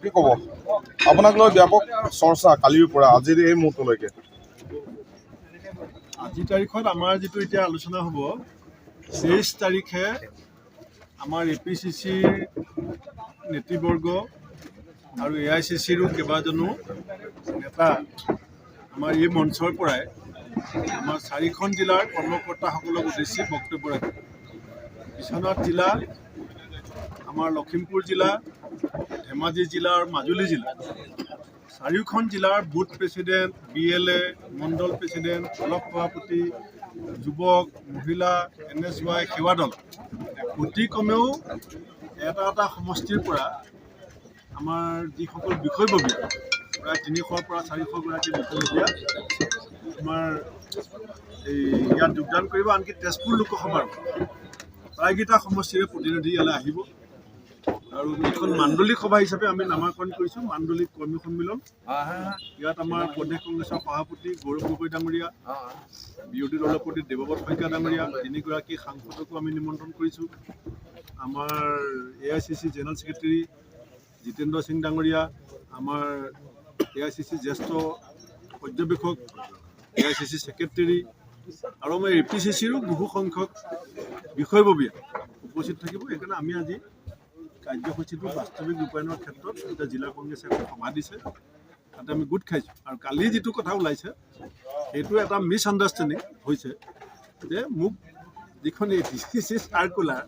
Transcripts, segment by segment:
কি ক'ব আপোনাক লৈ ব্যাপক চৰ্চা কালিৰ পৰা আজিৰ এই মুহূৰ্তলৈকে আজিৰ তাৰিখত আমাৰ যিটো এতিয়া আলোচনা হ'ব 23 তাৰিখে আমাৰ APCCৰ নেতৃবৰ্গ আৰু AICCৰো কেইবাজনো নেতা আমাৰ এই মঞ্চৰ পৰাই আমাৰ 4খন জিলাৰ কৰ্মকৰ্তাসকলক উদ্দেশ্যি বক্তব্য ৰাখিব। বিশ্বনাথ জিলা, আমাৰ লখিমপুৰ জিলা, ধেমাজি জিলা আৰু মাজুলী জিলা 4খন জিলাৰ বুথ প্ৰেচিডেণ্ট, BLA, মণ্ডল প্ৰেচিডেণ্ট, ব্লক সভাপতি, যুৱক, মহিলা, NSY, সেৱা দল অতি কমেও এটা সমষ্টিৰ পৰা আমাৰ যিসকল বিষয়ববীয়া প্ৰায় 300ৰ পৰা 400 গৰাকী বিষয়ববীয়া আমাৰ এই ইয়াত যোগদান কৰিব। আনকি তেজপুৰ লোকসভাৰ প্ৰায়কেইটা সমষ্টিৰে প্ৰতিনিধি ইয়ালৈ আহিব আৰু এখন মাণ্ডলিক সভা হিচাপে আমি নামাকৰণ কৰিছোঁ মাণ্ডলিক কৰ্মী সন্মিলন। ইয়াত আমাৰ প্ৰদেশ কংগ্ৰেছৰ সভাপতি গৌৰৱ গগৈ ডাঙৰীয়া, বিৰোধী দলপতি দেৱব্ৰত শইকীয়া ডাঙৰীয়া, 3গৰাকী সাংসদকো আমি নিমন্ত্ৰণ কৰিছোঁ। আমাৰ AICC general secretary Jitendra Singh ডাঙৰীয়া, আমাৰ AICC জ্যেষ্ঠ পৰ্যবেক্ষক, AICC ছেক্ৰেটাৰী আৰু আমাৰ APCCৰো বহু সংখ্যক বিষয়ববীয়া উপস্থিত থাকিব। সেইকাৰণে আমি আজি কাৰ্যসূচীটো বাস্তৱিক ৰূপায়ণৰ ক্ষেত্ৰত এতিয়া জিলা কংগ্ৰেছে এখন সভা দিছে, তাতে আমি গোট খাইছোঁ। আৰু কালি যিটো কথা ওলাইছে সেইটো এটা মিছ আণ্ডাৰষ্টেণ্ডিং হৈছে যে মোক যিখন APCC চাৰ্কুলাৰ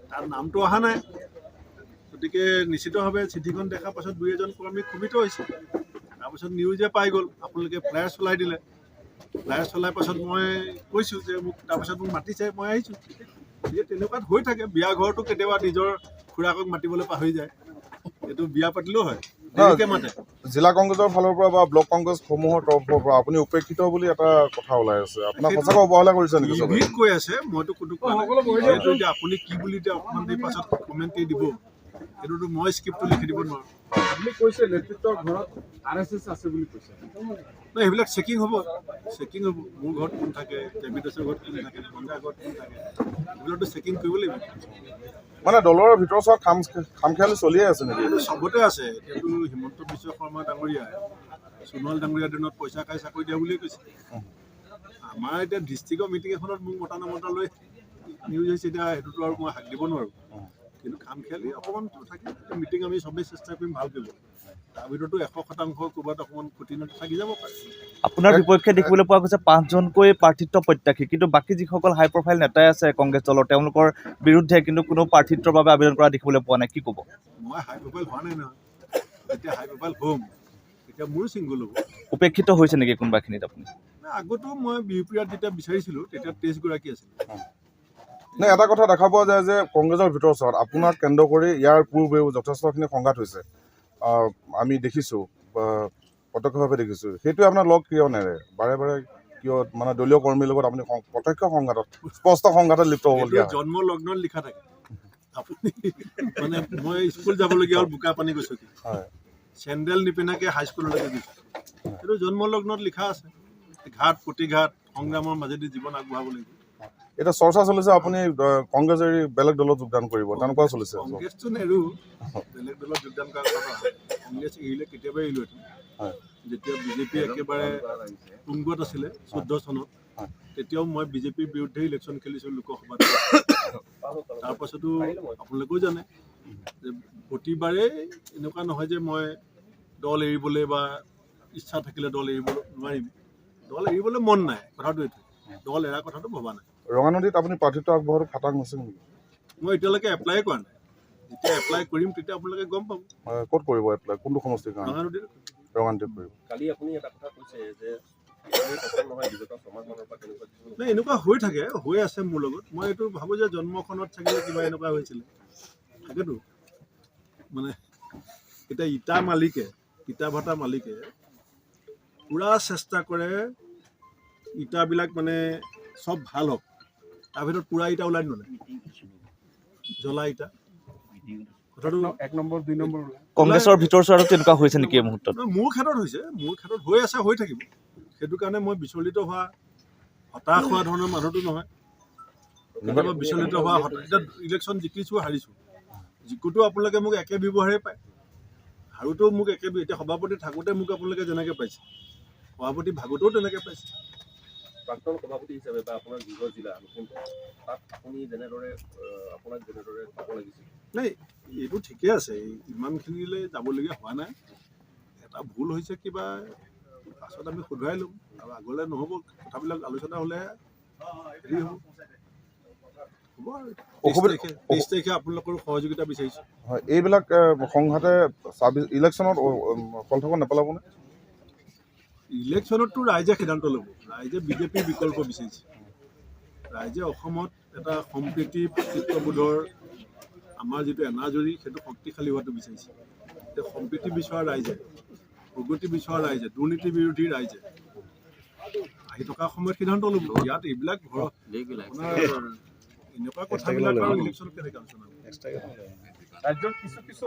তাৰ নামটো অহা নাই, গতিকে নিশ্চিতভাৱে চিঠিখন দেখাৰ পাছত 2-এজন কৰ্মী ক্ষোভিত হৈছে। তাৰপাছত নিউজে পাই গ'ল, আপোনালোকে ফ্লায়াৰ চলাই দিলে। ফ্লায়াৰ চলাই পাছত মই কৈছোঁ যে তাৰপাছত মোক মাতিছে, মই আহিছোঁ। গতিকে তেনেকুৱাত হৈ থাকে। বিয়া ঘৰতো কেতিয়াবা নিজৰ খুৰাকক মাতিবলৈ পাহৰি যায়, এইটো বিয়া পাতিলেও হয়, দেৰিকৈ মাতে। জিলা কংগ্ৰেছৰ ফালৰ পৰা বা ব্লক কংগ্ৰেছসমূহৰ তৰফৰ পৰা আপুনি উপেক্ষিত বুলি এটা কথা ওলাই আছে, আপোনাক সঁচাকৈ অৱহেলা কৰিছে নেকি? টিভিত কৈ আছে, মইতো কোনো কোৱা নাই। সেইটো এতিয়া আপুনি কি বুলি এতিয়া অকণমান দেৰি পাছত কমেণ্ট দিব, সেইটোতো মই স্ক্ৰিপ্টটো লিখি দিব নোৱাৰোঁ। আপুনি কৈছে নেতৃত্বৰ ঘৰত RSS আছে বুলি কৈছে। নাই, সেইবিলাক চেকিং হ'ব। মোৰ ঘৰত কোন থাকে, দেৱীদাসৰ ঘৰত কোন থাকে, গংগা ঘৰত কোন থাকে, সেইবিলাকতো চেকিং কৰিব লাগিব। মানে দলৰ ভিতৰত চোৱা খামখেয়ালি চলিয়ে আছে নেকি? এইটো চবতে আছে। এতিয়াতো হিমন্ত বিশ্ব শৰ্মা ডাঙৰীয়াই সোণোৱাল ডাঙৰীয়াৰ দিনত পইচা খাই চাকৰি দিয়া বুলিয়ে কৈছে। আমাৰ এতিয়া ডিষ্ট্ৰিক্টৰ মিটিং এখনত মোক মতা লৈ নিউজ হৈছে, এতিয়া সেইটোতো আৰু মই হাক দিব নোৱাৰোঁ। কিন্তু খামখেয়ালি অকণমানতো থাকে। মিটিং আমি চবেই চেষ্টা কৰিম ভাল কৰিব। তাৰ ভিতৰতো 100% ক'ৰবাত অকণমান খুঁটি নাটি থাকি যাব পাৰে। আপোনাৰ বিপক্ষে দেখিবলৈ পোৱা গৈছে 5জনকৈ প্ৰাৰ্থিত্ব প্ৰত্যাশী, কিন্তু বাকী যিসকল হাই প্ৰফাইল নেতাই আছে কংগ্ৰেছ দলৰ তেওঁলোকৰ বিৰুদ্ধে কিন্তু কোনো প্ৰাৰ্থিত্বৰ বাবে আবেদন কৰা দেখিবলৈ পোৱা নাই, কি ক'ব? মই হাই প্ৰফাইল হোৱা নাই নহয়, যেতিয়া হাই প্ৰফাইল হ'ম তেতিয়া মোৰো ছিংগল হ'ব। উপেক্ষিত হৈছে নেকি কোনোবাখিনিত আপুনি? আগতো মই BUPR যেতিয়া বিচাৰিছিলোঁ তেতিয়া 23 গৰাকী আছিল। নে এটা কথা দেখা পোৱা যায় যে কংগ্ৰেছৰ ভিতৰত চোৱাত আপোনাক কেন্দ্ৰ কৰি ইয়াৰ পূৰ্বেও যথেষ্টখিনি সংঘাত হৈছে, আমি দেখিছোঁ, প্ৰত্যক্ষভাৱে দেখিছোঁ। সেইটোৱে আপোনাৰ লগ কিয় নেৰে? বাৰে বাৰে কিয় মানে দলীয় কৰ্মীৰ লগত আপুনি প্ৰত্যক্ষ সংঘাতত, স্পষ্ট সংঘাতত লিপ্ত হ'বলগীয়া হয়? জন্ম লগ্নত লিখা থাকে। আপুনি মানে মই স্কুল যাবলগীয়া হ'ল, বোকা পানী গৈছোঁ, চেণ্ডেল নিপিন্ধাকৈ হাইস্কুললৈকে গৈছোঁ, সেইটো জন্ম লগ্নত লিখা আছে। ঘাট প্ৰতিঘাট সংগ্ৰামৰ মাজেদি জীৱন আগবঢ়াব লাগিব। এতিয়া চৰ্চা চলিছে আপুনি কংগ্ৰেছ এৰি বেলেগ দলত যোগদান কৰিব, তেনেকুৱা চলিছে? কংগ্ৰেছটো নেৰো, বেলেগ দলত যোগদান কৰা কথা নহয়। কংগ্ৰেছ এৰিলে কেতিয়াবাই এৰিলোহেঁতেন। যেতিয়া BJP একেবাৰে তুংগত আছিলে 14 চনত, তেতিয়াও মই BJPৰ বিৰুদ্ধে ইলেকশ্যন খেলিছোঁ লোকসভাত। তাৰপাছতো আপোনালোকেও জানে যে প্ৰতিবাৰেই এনেকুৱা নহয় যে মই দল এৰিবলৈ বা ইচ্ছা থাকিলে দল এৰিব নোৱাৰিম। দল এৰিবলৈ মন নাই, কথাটো এইটো। দল এৰা কথাটো ভবা নাই। ৰঙানদীত আপুনি প্ৰাৰ্থিত্ব আগবঢ়াটো খাটাং হৈছে নেকি? মই এতিয়ালৈকে এপ্লাই কৰা নাই। যেতিয়া এপ্লাই কৰিম তেতিয়া আপোনালোকে গম পাব। ক'ত কৰিব এপ্লাই, কোনটো সমষ্টিৰ কাৰণে? ৰঙানদীত। ৰঙানদীত কৰিব। কালি আপুনি এটা কথা কৈছে যে নাই, এনেকুৱা হৈ থাকে, হৈ আছে মোৰ লগত। মই এইটো ভাবোঁ যে জন্মখনত থাকিলে কিবা এনেকুৱা হৈছিলে, থাকেতো। মানে এতিয়া ইটা ভাটা মালিকে পূৰা চেষ্টা কৰে ইটাবিলাক মানে চব ভাল হওক, তাৰ ভিতৰত পুৰা ইটা ওলাই নোলায়, জ্বলা ইটা। কথাটো 1 নম্বৰ 2 নম্বৰ কংগ্ৰেছৰ ভিতৰ চোৱাটো তেনেকুৱা হৈছে নেকি এই মুহূৰ্তত? মোৰ ক্ষেত্ৰত হৈছে, মোৰ ক্ষেত্ৰত হৈ আছে, হৈ থাকিব। সেইটো কাৰণে মই বিচলিত হোৱা, হতাশ হোৱা ধৰণৰ মানুহটো নহয়। কেতিয়াবা বিচলিত হোৱা, এতিয়া ইলেকশ্যন জিকিছোঁ হাৰিছোঁ, যিকোটো আপোনালোকে মোক একে ব্যৱহাৰেই পায়। আৰুতো মোক একেবাৰে এতিয়া সভাপতি থাকোঁতে মোক আপোনালোকে যেনেকৈ পাইছে, সভাপতি ভাগতেও তেনেকৈ পাইছে। প্ৰাক্তন সভাপতি হিচাপে বা আপোনাৰ গৃহ জিলা লখিমপুৰ, তাত আপুনি যেনেদৰে আপোনাক যেনেদৰে পাব লাগিছিল। নাই, এইটো ঠিকে আছে, ইমানখিনিলৈ যাবলগীয়া হোৱা নাই। এটা ভুল হৈছে কিবা, পাছত আমি শুধৰাই ল'ম আৰু আগলৈ নহ'ব। কথাবিলাক আলোচনা হ'লে হেৰি হ'ব আৰু 23 তাৰিখে আপোনালোকৰ সহযোগিতা বিচাৰিছোঁ। হয়, এইবিলাক সংঘাতে ইলেকশ্যনত ফলথকন নেপেলাবনে? ইলেকশ্যনততো ৰাইজে সিদ্ধান্ত ল'ব। ৰাইজে বিজেপিৰ বিকল্প বিচাৰিছে। ৰাইজে অসমত এটা সম্প্ৰীতি ভাতৃত্ববোধৰ আমাৰ যিটো এনাজৰী সেইটো শক্তিশালী হোৱাটো বিচাৰিছে। এতিয়া সম্প্ৰীতি বিচৰা ৰাইজে, প্ৰগতি বিচৰা ৰাইজে, দুৰ্নীতি বিৰোধী ৰাইজে আহি থকা সময়ত সিদ্ধান্ত ল'ব। ইয়াত এইবিলাক আপোনাৰ এনেকুৱা কথাবিলাক আৰু ইলেকশ্যনত কেনেকৈ আলোচনা হ'ব?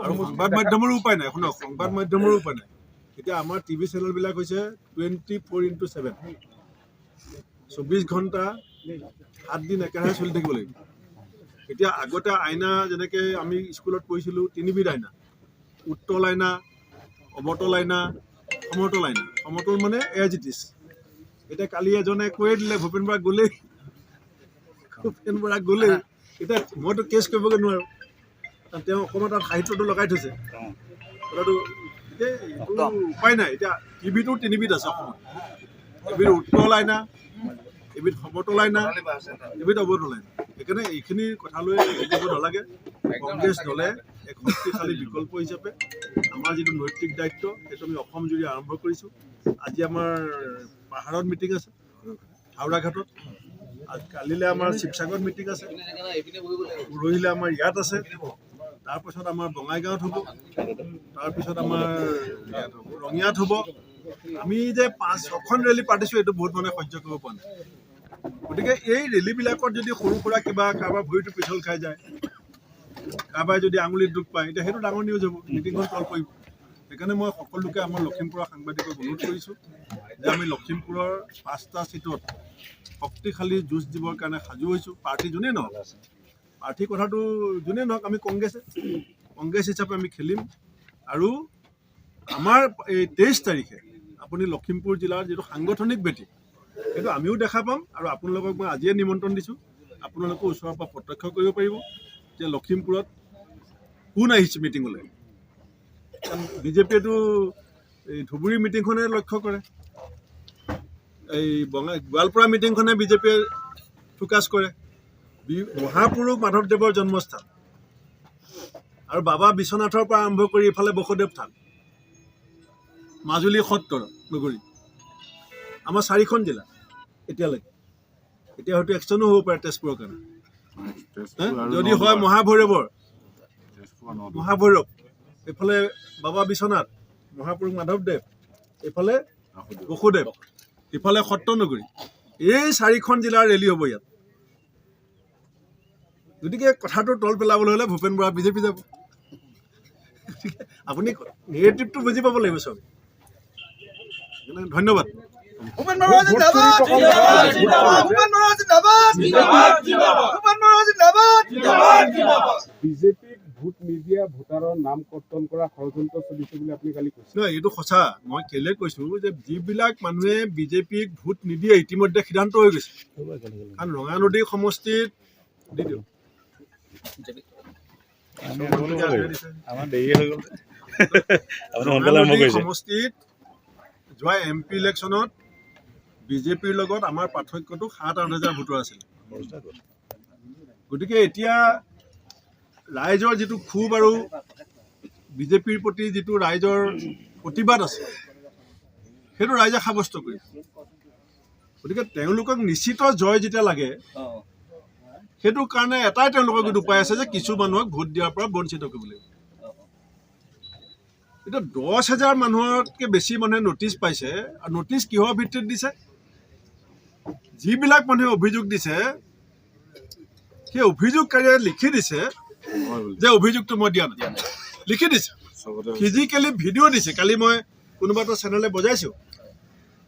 আৰু সংবাদ মাধ্যমৰো উপায় নাই, শুনক, সংবাদ মাধ্যমৰো উপায় নাই। এতিয়া আমাৰ টিভি চেনেলবিলাক হৈছে 24x7, 24 ঘণ্টা 7 দিন একেৰাহে চলি থাকিব লাগিব। এতিয়া আগতে আইনা যেনেকৈ আমি স্কুলত পঢ়িছিলোঁ, 3 বিধ আইনা: উত্তল আইনা, অৱতল আইনা, সমতল আইনা। সমতল মানে এজ ইট ইজ। এতিয়া কালি এজনে কৈয়ে দিলে ভূপেন বৰা গ'লেই, এতিয়া মইতো কেছ কৰিবগৈ নোৱাৰোঁ, কাৰণ তেওঁ অকণমান তাত সাহিত্যটো লগাই থৈছে কথাটো। এতিয়া এইটো উপায় নাই। এতিয়া টিভিটো 3 বিধ আছে অসমত: এবিধ উত্তল আইনা, এবিধ সমতল আইনা, এবিধ অৱতল আইনা। সেইকাৰণে এইখিনি কথালৈ হেৰি কৰিব নালাগে। কংগ্ৰেছ দলে এক শক্তিশালী বিকল্প হিচাপে আমাৰ যিটো নৈতিক দায়িত্ব সেইটো আমি অসম জুৰি আৰম্ভ কৰিছোঁ। আজি আমাৰ পাহাৰত মিটিং আছে, হাওৰা ঘাটত। কালিলৈ আমাৰ শিৱসাগৰত মিটিং আছে, পৰহিলৈ আমাৰ ইয়াত আছে, তাৰপিছত আমাৰ বঙাইগাঁৱত হ'ব, তাৰপিছত আমাৰ ৰঙিয়াত হ'ব। আমি যে 5-6খন ৰেলী পাতিছোঁ, এইটো বহুত মানুহে সহ্য কৰিব পৰা নাই। গতিকে এই ৰেলীবিলাকত যদি সৰু সুৰা কিবা কাৰোবাৰ ভৰিটো পিছল খাই যায়, কাৰোবাই যদি আঙুলিত দুখ পায়, এতিয়া সেইটো ডাঙৰ নিউজ হ'ব, মিটিংখন তল পৰিব। সেইকাৰণে মই সকলোকে আমাৰ লখিমপুৰৰ সাংবাদিকক অনুৰোধ কৰিছোঁ যে আমি লখিমপুৰৰ 5টা ছিটত শক্তিশালী যুঁজ দিবৰ কাৰণে সাজু হৈছোঁ। পাৰ্টি যোনেই নহওক, প্ৰাৰ্থীৰ কথাটো যোনেই নহওক, আমি কংগ্ৰেছ হিচাপে আমি খেলিম। আৰু আমাৰ এই 23 তাৰিখে আপুনি লখিমপুৰ জিলাৰ যিটো সাংগঠনিক ভেটি সেইটো আমিও দেখা পাম। আৰু আপোনালোকক মই আজিয়ে নিমন্ত্ৰণ দিছোঁ, আপোনালোকে ওচৰৰ পৰা প্ৰত্যক্ষ কৰিব পাৰিব যে লখিমপুৰত কোন আহিছে মিটিঙলৈ। কাৰণ বিজেপিয়েতো এই ধুবুৰী মিটিংখনে লক্ষ্য কৰে, এই গোৱালপাৰা মিটিংখনে বিজেপিয়ে ফ'কাছ কৰে। মহাপুৰুষ মাধৱদেৱৰ জন্মস্থান আৰু বাবা বিশ্বনাথৰ পৰা আৰম্ভ কৰি ইফালে বসুদেৱ থান, মাজুলী সত্ৰ নগৰী, আমাৰ 4খন জিলা এতিয়ালৈকে। এতিয়া হয়তো একশ্যনো হ'ব পাৰে তেজপুৰৰ কাৰণে, যদি হয় মহাভৈৰৱ, এইফালে বাবা বিশ্বনাথ, মহাপুৰুষ মাধৱদেৱ, এইফালে বসুদেৱ, ইফালে সত্ৰ নগৰী। এই 4খন জিলাৰ ৰেলী হ'ব ইয়াত। গতিকে কথাটো তল পেলাবলৈ হ'লে ভূপেন বৰা বিজেপি যাব। গতিকে আপুনি নেৰেটিভটো বুজি পাব লাগিব চব। ধন্যবাদ। বিজেপিক ভোট নিদিয়া ভোটাৰৰ নাম কৰ্তন কৰা ষড়যন্ত্ৰ চলিছে বুলি আপুনি কালি কৈছে। নহয়, এইটো সঁচা। মই কেলে কৈছোঁ যে যিবিলাক মানুহে বিজেপিক ভোট নিদিয়ে ইতিমধ্যে সিদ্ধান্ত হৈ গৈছে। কাৰণ ৰঙানদী সমষ্টিত সমষ্টিত যোৱা MP ইলেকশ্যনত বিজেপিৰ লগত আমাৰ পাৰ্থক্যটো 7-8 হাজাৰ ভোটাৰ আছিল। গতিকে এতিয়া ৰাইজৰ যিটো ক্ষোভ আৰু বিজেপিৰ প্ৰতি যিটো ৰাইজৰ প্ৰতিবাদ আছে সেইটো ৰাইজে সাব্যস্ত কৰিছে। গতিকে তেওঁলোকক নিশ্চিত জয় যেতিয়া লাগে, সেইটো কাৰণে এটাই তেওঁলোকৰ গোট উপায় আছে যে কিছু মানুহক ভোট দিয়াৰ পৰা বঞ্চিত কৰিব লাগিব। এতিয়া 10,000 মানুহতকৈ বেছি মানুহে নটিচ পাইছে। আৰু নটিচ কিহৰ ভিত্তিত দিছে? যিবিলাক মানুহে অভিযোগ দিছে সেই অভিযোগকাৰীয়ে লিখি দিছে যে অভিযোগটো মই দিয়া নাই, লিখি দিছে, ফিজিকেলি ভিডিঅ' দিছে। কালি মই কোনোবা এটা চেনেলে বজাইছোঁ,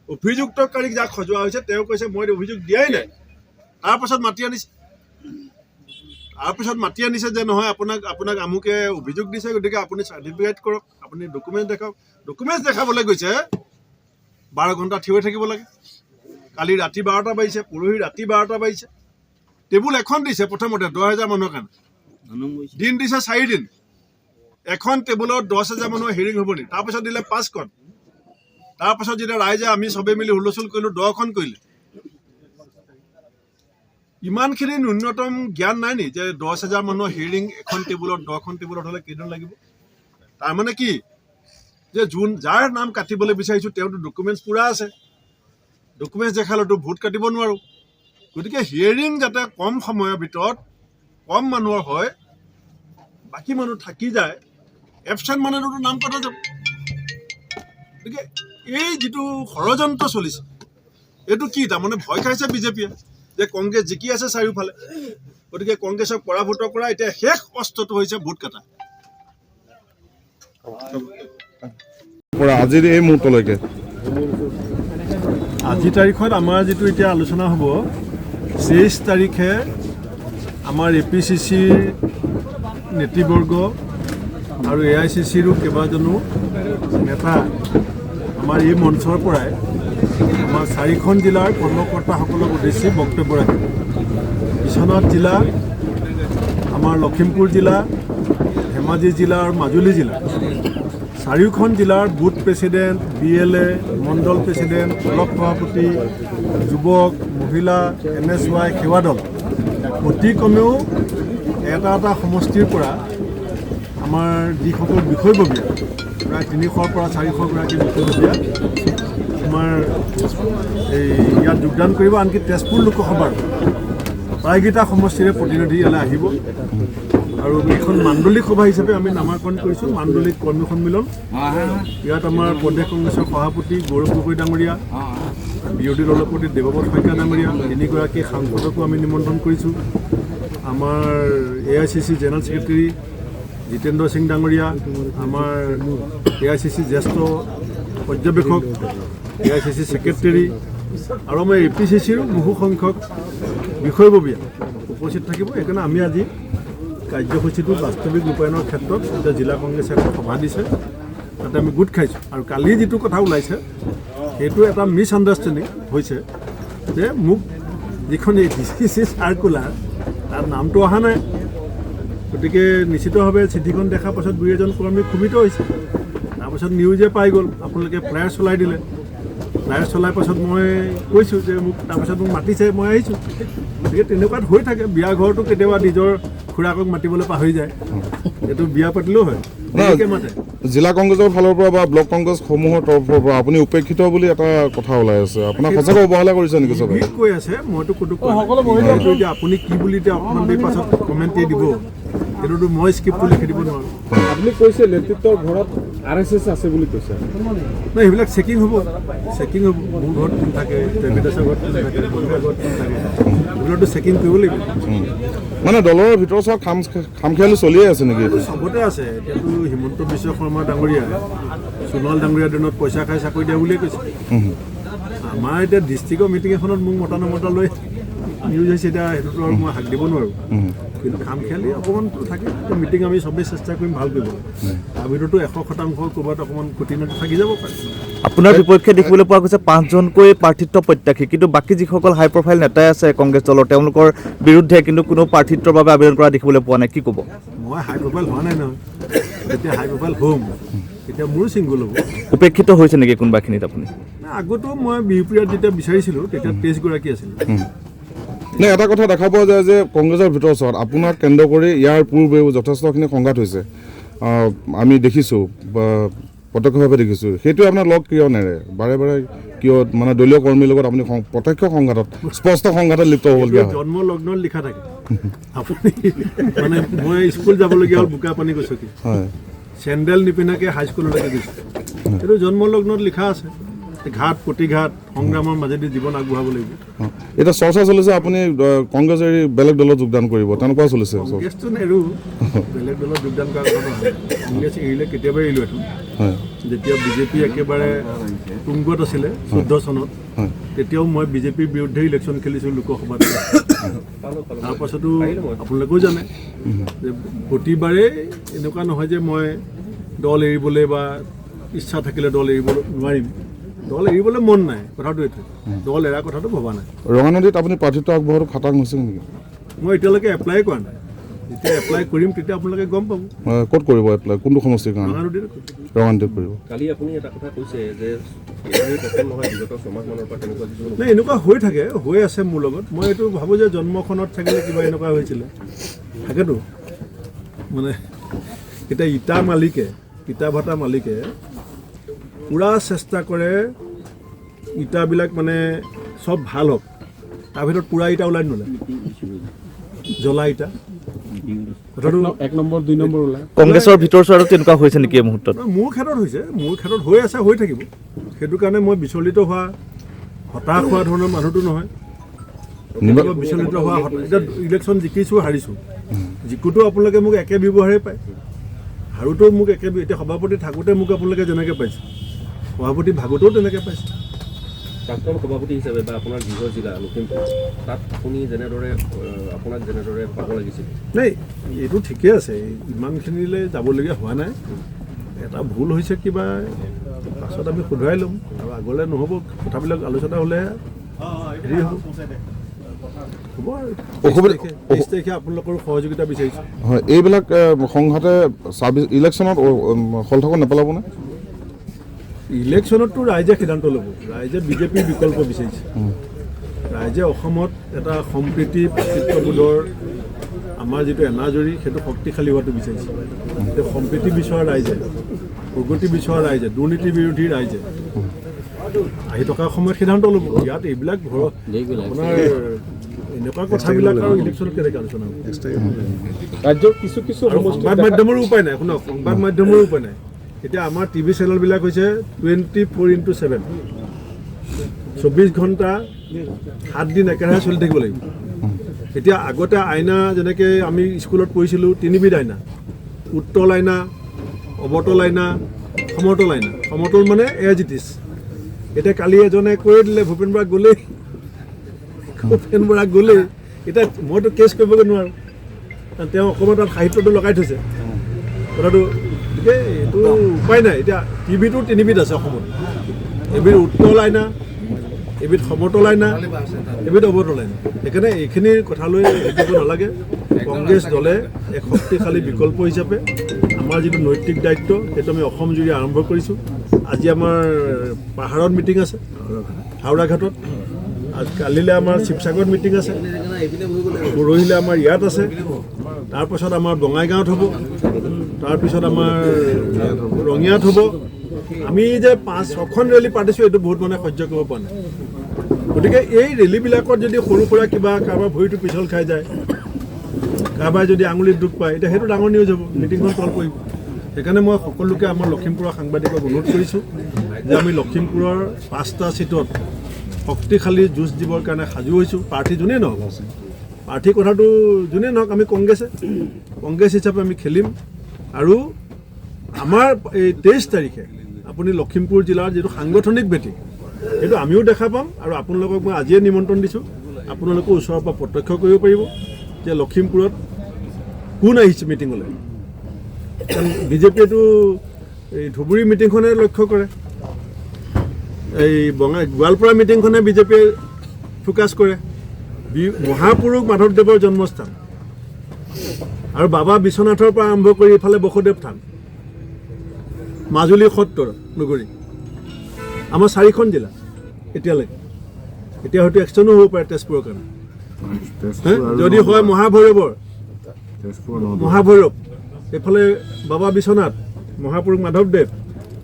অভিযুক্তকাৰীক যাক সজোৱা হৈছে তেওঁ কৈছে মই অভিযোগ দিয়াই নাই, তাৰপাছত মাতি আনিছে। তাৰপিছত মাতি আনিছে যে নহয় আপোনাক আমুকে অভিযোগ দিছে, গতিকে আপুনি চাৰ্টিফিকেট কৰক, আপুনি ডকুমেণ্ট দেখাওক। ডকুমেণ্টছ দেখাবলৈ গৈছে 12 ঘণ্টা থিয় হৈ থাকিব লাগে। কালি ৰাতি 12টা বাজিছে, পৰহি ৰাতি 12টা বাজিছে। টেবুল এখন দিছে প্ৰথমতে 10,000 মানুহৰ কাৰণে, দিন দিছে 4 দিন। এখন টেবুলত 10,000 মানুহৰ হিয়াৰিং হ'ব নেকি? তাৰপিছত দিলে 5খন। তাৰপাছত যেতিয়া ৰাইজে আমি চবেই মিলি হুলস্থুল কৰিলোঁ 10খন কৰিলে। ইমানখিনি ন্যূনতম জ্ঞান নাই নি যে 10,000 মানুহৰ হিয়াৰিং এখন টেবুলত 10খন টেবুলত হ'লে কেইদিন লাগিব? তাৰমানে কি যে যাৰ নাম কাটিবলৈ বিচাৰিছোঁ তেওঁতো ডকুমেণ্টছ পূৰা আছে, ডকুমেণ্টছ দেখালেতো ভোট কাটিব নোৱাৰোঁ। গতিকে হিয়াৰিং যাতে কম সময়ৰ ভিতৰত কম মানুহৰ হয়, বাকী মানুহ থাকি যায়, এবচেণ্ট মানুহতো নাম কটা যাব। গতিকে এই যিটো ষড়যন্ত্ৰ চলিছে, এইটো কি তাৰমানে ভয় খাইছে বিজেপিয়ে যে কংগ্ৰেছ জিকি আছে চাৰিওফালে, গতিকে কংগ্ৰেছক পৰাভূত কৰা এতিয়া শেষ অস্ত্ৰটো হৈছে ভোট কটা। আজিৰ এই মুহূৰ্তলৈকে আজিৰ তাৰিখত আমাৰ যিটো এতিয়া আলোচনা হ'ব, 23 তাৰিখে আমাৰ APCCৰ নেতৃবৰ্গ আৰু AICCৰো কেইবাজনো নেতা আমাৰ এই মঞ্চৰ পৰাই আমাৰ 4খন জিলাৰ কৰ্মকৰ্তাসকলক উদ্দেশ্যি বক্তব্য ৰাখিব। বিশ্বনাথ জিলা, আমাৰ লখিমপুৰ জিলা, ধেমাজি জিলা আৰু মাজুলী জিলা, 4খন জিলাৰ বুথ প্ৰেচিডেণ্ট, BLA, মণ্ডল প্ৰেচিডেণ্ট, ব্লক সভাপতি, যুৱক, মহিলা, NSY, সেৱা দল, অতি কমেও এটা সমষ্টিৰ পৰা আমাৰ যিসকল বিষয়ববীয়া, প্ৰায় 300ৰ পৰা 400 গৰাকী বিষয়ববীয়া আমাৰ এই ইয়াত যোগদান কৰিব। আনকি তেজপুৰ লোকসভাৰ প্ৰায়কেইটা সমষ্টিৰে প্ৰতিনিধি ইয়ালৈ আহিব। আৰু এইখন মাণ্ডলিক সভা হিচাপে আমি নামাকৰণ কৰিছোঁ, মাণ্ডলিক কৰ্মী সন্মিলন। ইয়াত আমাৰ প্ৰদেশ কংগ্ৰেছৰ সভাপতি গৌৰৱ গগৈ ডাঙৰীয়া, বিৰোধী দলপতি দেৱব্ৰত শইকীয়া ডাঙৰীয়া, 3গৰাকী সাংসদকো আমি নিমন্ত্ৰণ কৰিছোঁ। আমাৰ AICC general secretary Jitendra Singh ডাঙৰীয়া, আমাৰ AICC জ্যেষ্ঠ পৰ্যবেক্ষক, AICC ছেক্ৰেটেৰী আৰু আমাৰ APCCৰো বহু সংখ্যক বিষয়ববীয়া উপস্থিত থাকিব। সেইকাৰণে আমি আজি কাৰ্যসূচীটো বাস্তৱিক ৰূপায়ণৰ ক্ষেত্ৰত এতিয়া জিলা কংগ্ৰেছে এখন সভা দিছে, তাতে আমি গোট খাইছোঁ। আৰু কালি যিটো কথা ওলাইছে সেইটো এটা মিছ আণ্ডাৰষ্টেণ্ডিং হৈছে যে মোক যিখন APCC চাৰ্কুলাৰ তাত নামটো অহা নাই, গতিকে নিশ্চিতভাৱে চিঠিখন দেখাৰ পাছত 2-এজন কৰ্মী ক্ষোভিত হৈছে। তাৰপাছত নিউজে পাই গ'ল, আপোনালোকে ফ্লায়াৰ চলাই দিলে। ফ্লায়াৰ চলাই পাছত মই কৈছোঁ যে তাৰপাছত মোক মাতিছে, মই আহিছোঁ। গতিকে তেনেকুৱাত হৈ থাকে। বিয়া ঘৰতো কেতিয়াবা নিজৰ খুৰাকক মাতিবলৈ পাহৰি যায়, এইটো বিয়া পাতিলেও হয়, তেনেকৈ মাতে। জিলা কংগ্ৰেছৰ ফালৰ পৰা বা ব্লক কংগ্ৰেছসমূহৰ তৰফৰ পৰা আপুনি উপেক্ষিত বুলি এটা কথা ওলাই আছে, আপোনাক সঁচাকৈ অৱহেলা কৰিছে নেকি চবে? কৈ আছে, মইতো ক'তো এতিয়া আপুনি কি বুলি এতিয়া অকণমান দেৰি পাছত কমেণ্টেই দিব, সেইটোতো মই স্ক্ৰিপ্টটো লিখি দিব নোৱাৰোঁ। আপুনি কৈছে নেতৃত্বৰ ঘৰত RSS আছে বুলি কৈছে। নাই, সেইবিলাক চেকিং হ'ব। মোৰ ঘৰত কোন থাকে, দেৱীদাসৰ ঘৰত কোন থাকে, মহিলাৰ ঘৰত কোন থাকে, এইবিলাকতো চেকিং কৰিব লাগিব। মানে দলৰ ভিতৰত চব খামখেয়ালি চলিয়ে আছে নেকি? চবতে আছে। এতিয়াতো হিমন্ত বিশ্ব শৰ্মা ডাঙৰীয়া, সোণোৱাল ডাঙৰীয়াৰ দিনত পইচা খাই চাকৰি দিয়া বুলিয়ে কৈছে। আমাৰ এতিয়া ডিষ্ট্ৰিক্টৰ মিটিং এখনত মোক মতা নমতা লৈ নিউজ হৈছে, এতিয়া সেইটোতো আৰু মই হাক দিব নোৱাৰোঁ। কিন্তু খামখেয়ালি অকণমানতো থাকে। মিটিং আমি চবেই চেষ্টা কৰিম ভাল কৰিব। তাৰ ভিতৰতো 100% ক'ৰবাত অকণমান খুঁটিনাটি থাকি যাব পাৰে। আপোনাৰ বিপক্ষে দেখিবলৈ পোৱা গৈছে 5জনকৈ প্ৰাৰ্থিত্ব প্ৰত্যাশী, কিন্তু বাকী যিসকল হাই প্ৰফাইল নেতাই আছে কংগ্ৰেছ দলৰ, তেওঁলোকৰ বিৰুদ্ধে কিন্তু কোনো প্ৰাৰ্থিত্বৰ বাবে আবেদন কৰা দেখিবলৈ পোৱা নাই। কি ক'ব? মই হাই প্ৰফাইল হোৱা নাই নহয়, যেতিয়া হাই প্ৰফাইল হ'ম তেতিয়া মোৰো ছিংগুল হ'ব। উপেক্ষিত হৈছে নেকি কোনোবাখিনিত আপুনি? আগতো মই বিহপুৰীয়াত যেতিয়া বিচাৰিছিলোঁ তেতিয়া 23 গৰাকী আছিল। নে এটা কথা দেখা পোৱা যায় যে কংগ্ৰেছৰ ভিতৰত আপোনাক কেন্দ্ৰ কৰি ইয়াৰ পূৰ্বেও যথেষ্টখিনি সংঘাত হৈছে, আমি দেখিছোঁ বা প্ৰত্যক্ষভাৱে দেখিছোঁ। সেইটোৱে আপোনাৰ লগ কিয় নেৰে? বাৰে বাৰে কিয় মানে দলীয় কৰ্মীৰ লগত আপুনি প্ৰত্যক্ষ সংঘাতত, স্পষ্ট সংঘাতত লিপ্ত হ'বলগীয়া হয়? জন্ম লগ্নত লিখা থাকে। আপুনি মানে মই স্কুল যাবলগীয়া হ'ল বোকাপানী গছকি, চেণ্ডেল নিপিন্ধাকৈ হাইস্কুললৈকে গৈছোঁ, এইটো জন্ম লগ্নত লিখা আছে। ঘাট প্ৰতিঘাট সংগ্ৰামৰ মাজেদি জীৱন আগবঢ়াব লাগিব। এতিয়া চৰ্চা চলিছে আপুনি কংগ্ৰেছ এৰি বেলেগ দলত যোগদান কৰিব, তেনেকুৱা চলিছে? কংগ্ৰেছটো নেৰো, বেলেগ দলত যোগদান কৰাৰ কথা নহয়। কংগ্ৰেছ এৰিলে কেতিয়াবা এৰিলোঁ এইটো। যেতিয়া বিজেপি একেবাৰে তুংগত আছিলে 14 চনত, তেতিয়াও মই বিজেপিৰ বিৰুদ্ধে ইলেকশ্যন খেলিছোঁ লোকসভাত। তাৰ পাছতো আপোনালোকেও জানে যে প্ৰতিবাৰে এনেকুৱা নহয় যে মই দল এৰিবলৈ বা ইচ্ছা থাকিলে দল এৰিব নোৱাৰিম। দল এৰিবলৈ মন নাই, কথাটো এইটো। দল এৰা কথাটো ভবা নাই। ৰঙানদীত আপুনি প্ৰাৰ্থিত্ব আগবঢ়োৱাটো খাটাং হৈছে নেকি? মই এতিয়ালৈকে এপ্লাই কৰা নাই। যেতিয়া এপ্লাই কৰিম তেতিয়া আপোনালোকে গম পাব। ক'ত কৰিব এপ্লাই, কোনটো সমষ্টিৰ কাৰণে? ৰঙানদীত ৰঙানদীত কৰিব। কালি আপুনি এটা কথা কৈছে যে এই প্ৰথম নহয়, বিগত ছমাহমানৰ পৰা তেনেকুৱা কিছুমান নাই, এনেকুৱা হৈ থাকে, হৈ আছে মোৰ লগত। মই এইটো ভাবোঁ যে জন্মখনত থাকিলে কিবা এনেকুৱা হৈছিলে, থাকেতো। মানে এতিয়া ইটা ভাটা মালিকে পূৰা চেষ্টা কৰে ইটাবিলাক মানে চব ভাল হওক, তাৰ ভিতৰত পূৰা ইটা ওলাই নোলায়, জ্বলা ইটা। কথাটো 1 নম্বৰ 2 নম্বৰ ওলাই কংগ্ৰেছৰ ভিতৰ চোৱাটো তেনেকুৱা হৈছে নেকি এই মুহূৰ্তত? মোৰ ক্ষেত্ৰত হৈছে, মোৰ ক্ষেত্ৰত হৈ আছে, হৈ থাকিব। সেইটো কাৰণে মই বিচলিত হোৱা, হতাশ হোৱা ধৰণৰ মানুহটো নহয়। বিচলিত হোৱা, এতিয়া ইলেকশ্যন জিকিছোঁ, হাৰিছোঁ, জিকোতো আপোনালোকে মোক একে ব্যৱহাৰেই পায়, হাৰোতো মোক একে। এতিয়া সভাপতি থাকোঁতে মোক আপোনালোকে যেনেকৈ পাইছে, সভাপতি ভাগতেও তেনেকৈ পাইছে। প্ৰাক্তন সভাপতি হিচাপে বা আপোনাৰ গৃহ জিলা লখিমপুৰ, তাত আপুনি যেনেদৰে আপোনাক যেনেদৰে পাব লাগিছিল। নাই, এইটো ঠিকে আছে, ইমানখিনিলৈ যাবলগীয়া হোৱা নাই। এটা ভুল হৈছে কিবা, পাছত আমি শুধৰাই ল'ম আৰু আগলৈ নহ'ব। কথাবিলাক আলোচনা হ'লে হেৰি হ'ব। হ'ব আৰু 23 তাৰিখে আপোনালোকৰ সহযোগিতা বিচাৰিছোঁ। হয়, এইবিলাক সংঘাতে ইলেকশ্যনত সলথক নেপেলাবনে? ইলেকশ্যনততো ৰাইজে সিদ্ধান্ত ল'ব। ৰাইজে বিজেপিৰ বিকল্প বিচাৰিছে। ৰাইজে অসমত এটা সম্প্ৰীতি ভাতৃত্ববোধৰ আমাৰ যিটো এনাজৰী, সেইটো শক্তিশালী হোৱাটো বিচাৰিছে। এতিয়া সম্প্ৰীতি বিচৰা ৰাইজে, প্ৰগতি বিচৰা ৰাইজে, দুৰ্নীতি বিৰোধী ৰাইজে আহি থকা সময়ত সিদ্ধান্ত ল'ব। ইয়াত এইবিলাক আপোনাৰ এনেকুৱা কথাবিলাক আৰু ইলেকশ্যনত কেনেকৈ আলোচনা হ'ব? ৰাজ্যৰ কিছু আৰু সংবাদ মাধ্যমৰো উপায় নাই, শুনক, সংবাদ মাধ্যমৰো উপায় নাই। এতিয়া আমাৰ টিভি চেনেলবিলাক হৈছে 24x7, 24 ঘণ্টা 7 দিন একেৰাহে চলি থাকিব লাগিব। এতিয়া আগতে আইনা, যেনেকৈ আমি স্কুলত পঢ়িছিলোঁ, 3বিধ আইনা: উত্তল আইনা, অৱতল আইনা, সমতল আইনা। সমতল মানে এজ ইট ইজ। এতিয়া কালি এজনে কৈ দিলে, ভূপেন বৰা গ'লেই, এতিয়া মইতো কেছ কৰিবগৈ নোৱাৰোঁ, তেওঁ অকণমান তাত সাহিত্যটো লগাই থৈছে কথাটো। গতিকে এইটো উপায় নাই। এতিয়া টিভিটো 3বিধ আছে অসমত, এবিধ উত্তল আইনা, এবিধ সমতল আইনা, এবিধ অৱতল আইনা। সেইকাৰণে এইখিনিৰ কথালৈ ভাবিব নালাগে। কংগ্ৰেছ দলে এক শক্তিশালী বিকল্প হিচাপে আমাৰ যিটো নৈতিক দায়িত্ব, সেইটো আমি অসম জুৰি আৰম্ভ কৰিছোঁ। আজি আমাৰ পাহাৰত মিটিং আছে, হাওৰা ঘাটত। কালিলৈ আমাৰ শিৱসাগৰত মিটিং আছে, পৰহিলৈ আমাৰ ইয়াত আছে, তাৰপাছত আমাৰ বঙাইগাঁৱত হ'ব, তাৰপিছত আমাৰ ৰঙিয়াত হ'ব। আমি যে 5-6খন ৰেলী পাতিছোঁ, এইটো বহুত মানে সহ্য কৰিব পৰা নাই। গতিকে এই ৰেলীবিলাকত যদি সৰু সুৰা কিবা, কাৰোবাৰ ভৰিটো পিছল খাই যায়, কাৰোবাৰ যদি আঙুলিত দুখ পায়, এতিয়া সেইটো ডাঙৰ নিউজ হ'ব, মিটিংখন তল পৰিব। সেইকাৰণে মই সকলোকে আমাৰ লখিমপুৰৰ সাংবাদিকক অনুৰোধ কৰিছোঁ যে আমি লখিমপুৰৰ 5টা ছিটত শক্তিশালী যুঁজ দিবৰ কাৰণে সাজু হৈছোঁ। প্ৰাৰ্থী যোনেই নহওক, প্ৰাৰ্থীৰ কথাটো যোনেই নহওক, আমি কংগ্ৰেছ হিচাপে আমি খেলিম। আৰু আমাৰ এই 23 তাৰিখে আপুনি লখিমপুৰ জিলাৰ যিটো সাংগঠনিক ভেটি, সেইটো আমিও দেখা পাম। আৰু আপোনালোকক মই আজিয়ে নিমন্ত্ৰণ দিছোঁ, আপোনালোকে ওচৰৰ পৰা প্ৰত্যক্ষ কৰিব পাৰিব যে লখিমপুৰত কোন আহিছে মিটিঙলৈ। কাৰণ বিজেপিয়েতো এই ধুবুৰী মিটিংখনে লক্ষ্য কৰে, এই গোৱালপাৰা মিটিংখনে বিজেপিয়ে ফ'কাছ কৰে। মহাপুৰুষ মাধৱদেৱৰ জন্মস্থান আৰু বাবা বিশ্বনাথৰ পৰা আৰম্ভ কৰি ইফালে বসুদেৱ থান, মাজুলী সত্ৰ নগৰী, আমাৰ 4খন জিলা এতিয়ালৈকে। এতিয়া হয়তো একশ্যনো হ'ব পাৰে তেজপুৰৰ কাৰণে, যদি হয় মহাভৈৰৱ, এইফালে বাবা বিশ্বনাথ, মহাপুৰুষ মাধৱদেৱ,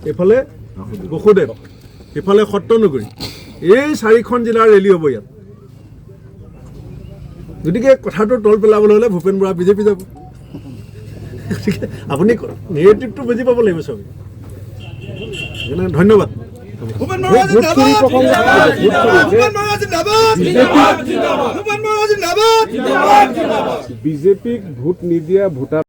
এইফালে বসুদেৱ, এইফালে সত্ৰ নগৰী। এই 4খন জিলাৰ ৰেলী হ'ব ইয়াত। গতিকে কথাটো তল পেলাবলৈ হ'লে ভূপেন বৰা বিজেপি যাব। গতিকে আপুনি নেগেটিভটো বুজি পাব লাগিব চবেই। সেইকাৰণে ধন্যবাদ। বিজেপিক ভোট নিদিয়া ভোটাৰ